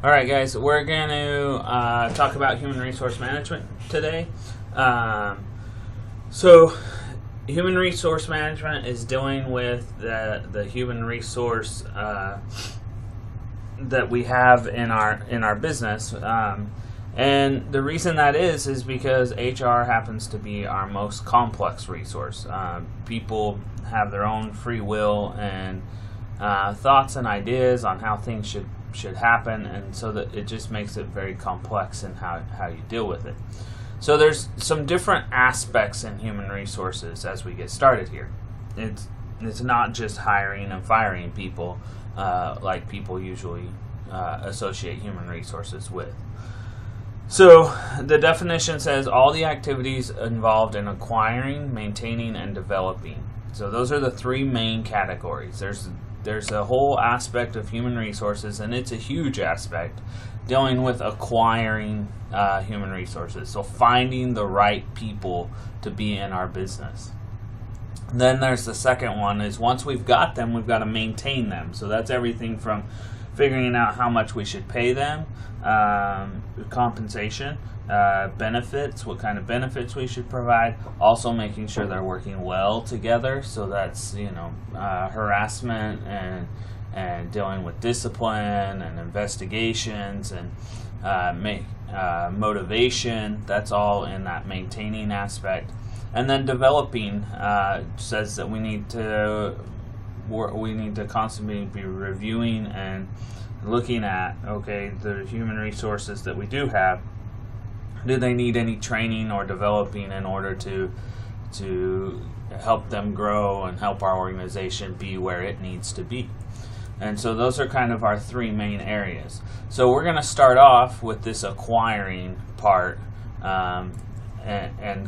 All right, guys, we're going to talk about human resource management today. So, human resource management is dealing with the human resource that we have in our business, and the reason that is because HR happens to be our most complex resource. People have their own free will and thoughts and ideas on how things should happen, and so that it just makes it very complex in how you deal with it. So there's some different aspects in human resources as we get started here. It's not just hiring and firing people like people usually associate human resources with. So the definition says all the activities involved in acquiring, maintaining, and developing. So those are the three main categories. There's a whole aspect of human resources, and it's a huge aspect, dealing with acquiring human resources. So finding the right people to be in our business. Then there's the second one, is once we've got them, we've got to maintain them. So that's everything from figuring out how much we should pay them, compensation, benefits, what kind of benefits we should provide, also making sure they're working well together. So that's harassment and dealing with discipline and investigations and motivation. That's all in that maintaining aspect. And then developing says that we need to constantly be reviewing and looking at, okay, the human resources that we do have, do they need any training or developing in order to help them grow and help our organization be where it needs to be? And so those are kind of our three main areas. So we're going to start off with this acquiring part and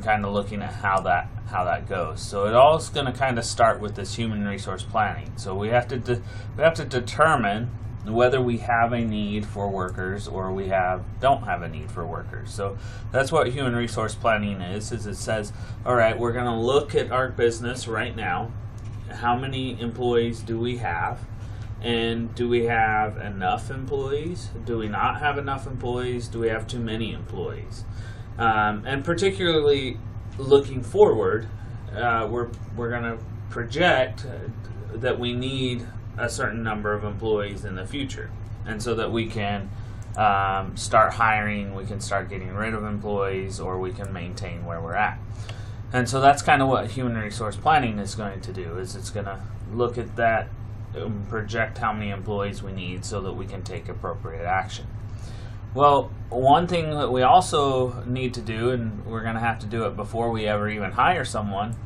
kind of looking at how that goes. So it all is going to kind of start with this human resource planning. So we have to determine whether we have a need for workers or we don't have a need for workers. So that's what human resource planning is it says, all right, we're going to look at our business right now. How many employees do we have? And do we have enough employees? Do we not have enough employees? Do we have too many employees? And particularly looking forward, we're going to project that we need a certain number of employees in the future, and so that we can start hiring, we can start getting rid of employees, or we can maintain where we're at. And so that's kind of what human resource planning is going to do, is it's going to look at that, project how many employees we need so that we can take appropriate action. Well, one thing that we also need to do, and we're going to have to do it before we ever even hire someone,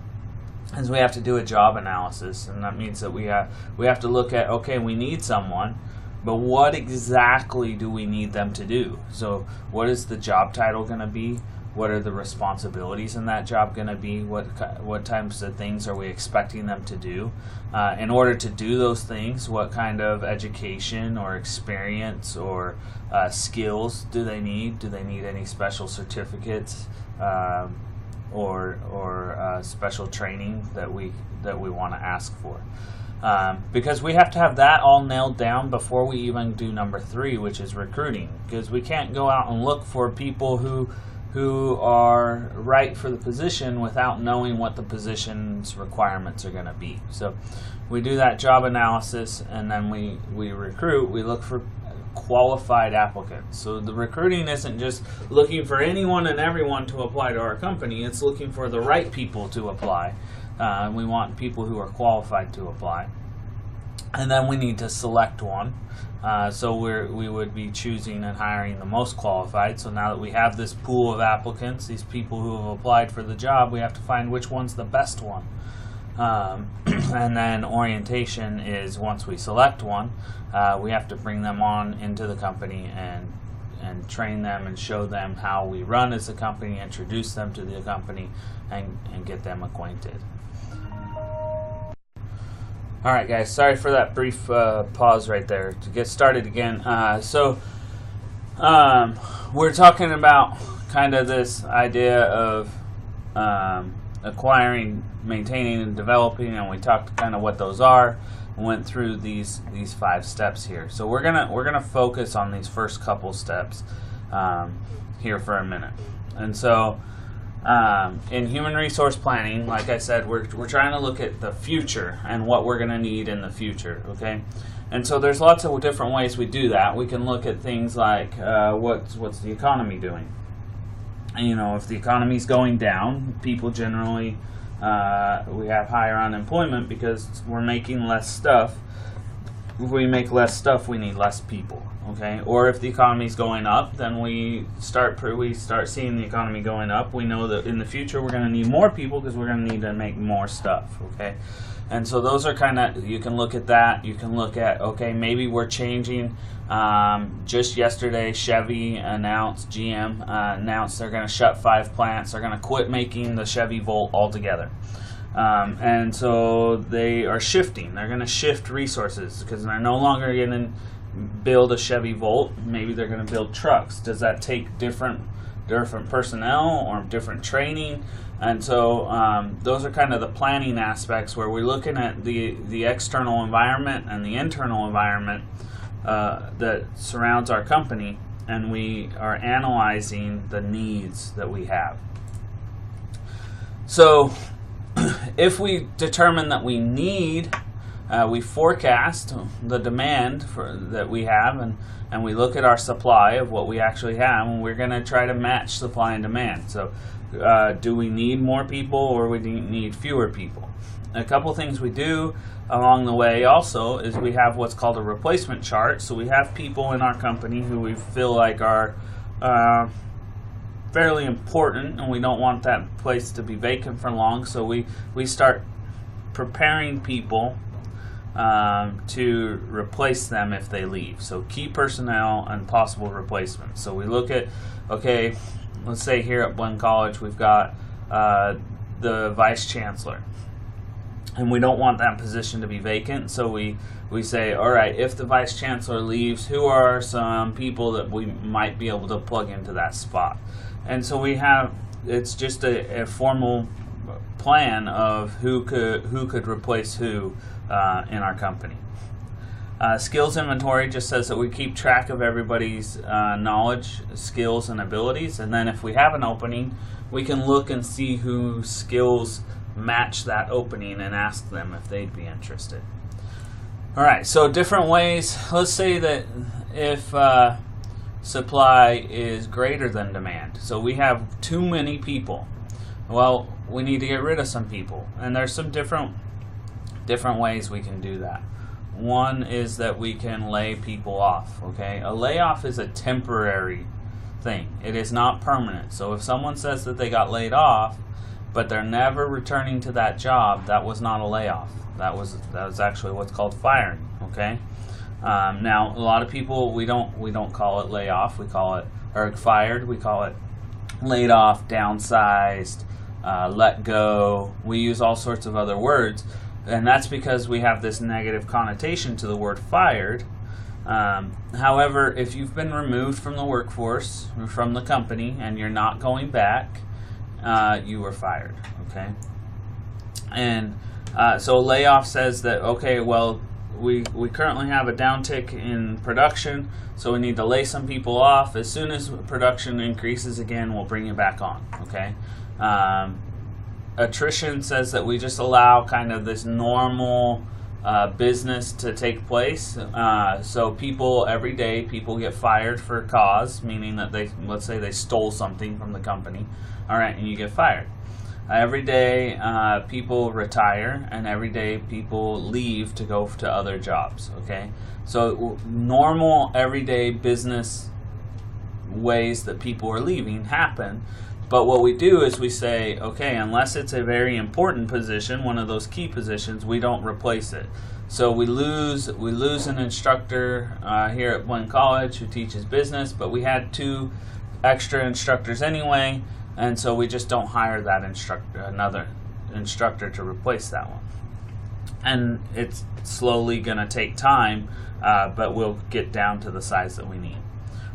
is we have to do a job analysis. And that means that we have to look at, okay, we need someone, but what exactly do we need them to do? So what is the job title going to be? What are the responsibilities in that job going to be? What types of things are we expecting them to do? In order to do those things, what kind of education or experience or skills do they need? Do they need any special certificates or special training that we want to ask for? Because we have to have that all nailed down before we even do number 3, which is recruiting. Because we can't go out and look for people who are right for the position without knowing what the position's requirements are going to be. So we do that job analysis, and then we recruit. We look for qualified applicants. So the recruiting isn't just looking for anyone and everyone to apply to our company. It's looking for the right people to apply. We want people who are qualified to apply. And then we need to select one. So we would be choosing and hiring the most qualified. So now that we have this pool of applicants, these people who have applied for the job, we have to find which one's the best one. And then orientation is, once we select one, we have to bring them on into the company and train them and show them how we run as a company, introduce them to the company, and get them acquainted. All right, guys, sorry for that brief pause right there. To get started again, we're talking about kind of this idea of acquiring, maintaining, and developing, and we talked kind of what those are. went through these 5 steps here. So we're gonna focus on these first couple steps here for a minute. And so in human resource planning, like I said, we're trying to look at the future and what we're gonna need in the future. Okay, and so there's lots of different ways we do that. We can look at things like what's the economy doing. And, if the economy's going down, people generally we have higher unemployment because we're making less stuff. If we make less stuff, we need less people. Okay, or if the economy's going up, then we start seeing the economy going up. We know that in the future we're going to need more people because we're going to need to make more stuff. Okay, and so those are kind of, you can look at that. You can look at, okay, maybe we're changing. Just yesterday, GM announced they're going to shut 5 plants. They're going to quit making the Chevy Volt altogether. And so they are shifting. They're going to shift resources because they're no longer going to build a Chevy Volt. Maybe they're going to build trucks. Does that take different personnel or different training? And so those are kind of the planning aspects where we're looking at the external environment and the internal environment that surrounds our company, and we are analyzing the needs that we have. So if we determine that we need, we forecast the demand that we have, and we look at our supply of what we actually have, and we're going to try to match supply and demand. So do we need more people or we need fewer people? A couple things we do along the way also is we have what's called a replacement chart. So we have people in our company who we feel like are fairly important, and we don't want that place to be vacant for long. So we start preparing people to replace them if they leave. So key personnel and possible replacements. So we look at, okay, let's say here at Blinn College we've got the vice chancellor, and we don't want that position to be vacant. So we say, all right, if the vice chancellor leaves, who are some people that we might be able to plug into that spot? And so we have, it's just a formal plan of who could replace who in our company. Skills inventory just says that we keep track of everybody's knowledge, skills, and abilities, and then if we have an opening, we can look and see whose skills match that opening and ask them if they'd be interested. Alright, so different ways. Let's say that if supply is greater than demand, so we have too many people, well, we need to get rid of some people, and there's some different ways we can do that. One is that we can lay people off. Okay, a layoff is a temporary thing. It is not permanent. So if someone says that they got laid off but they're never returning to that job, that was not a layoff. That was actually what's called firing. Okay, now a lot of people, we don't call it layoff, we call it, or fired, we call it laid off, downsized, let go. We use all sorts of other words, and that's because we have this negative connotation to the word fired. However, if you've been removed from the workforce, or from the company, and you're not going back, you were fired. Okay, and so layoff says that, okay, well, we currently have a downtick in production, so we need to lay some people off. As soon as production increases again, we'll bring you back on. Okay. Attrition says that we just allow kind of this normal business to take place. So people, every day, people get fired for a cause, meaning that let's say they stole something from the company. All right, and you get fired. Every day people retire, and every day people leave to go to other jobs. Okay, so normal everyday business ways that people are leaving happen. But what we do is we say, okay, unless it's a very important position, one of those key positions, we don't replace it. So we lose an instructor here at Blinn College who teaches business, but we had 2 extra instructors anyway, and so we just don't hire that another instructor to replace that one. And it's slowly going to take time, but we'll get down to the size that we need.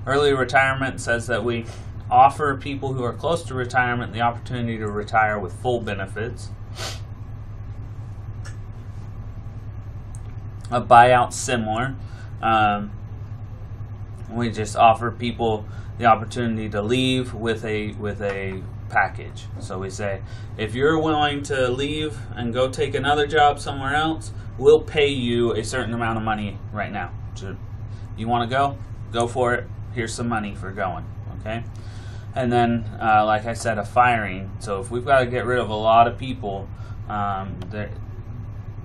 Early retirement says that we offer people who are close to retirement the opportunity to retire with full benefits. a buyout similar. We just offer people the opportunity to leave with a package. So we say, if you're willing to leave and go take another job somewhere else, we'll pay you a certain amount of money right now. You want to go for it. Here's some money for going. Okay. And then, like I said, a firing. So if we've got to get rid of a lot of people,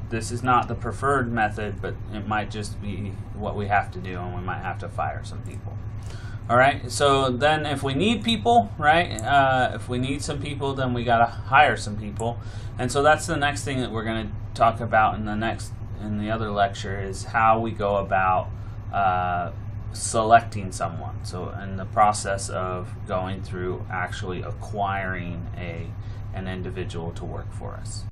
this is not the preferred method, but it might just be what we have to do, and we might have to fire some people. All right, so then if we need people, right, if we need some people, then we got to hire some people. And so that's the next thing that we're going to talk about in the other lecture, is how we go about selecting someone. So in the process of going through actually acquiring an individual to work for us.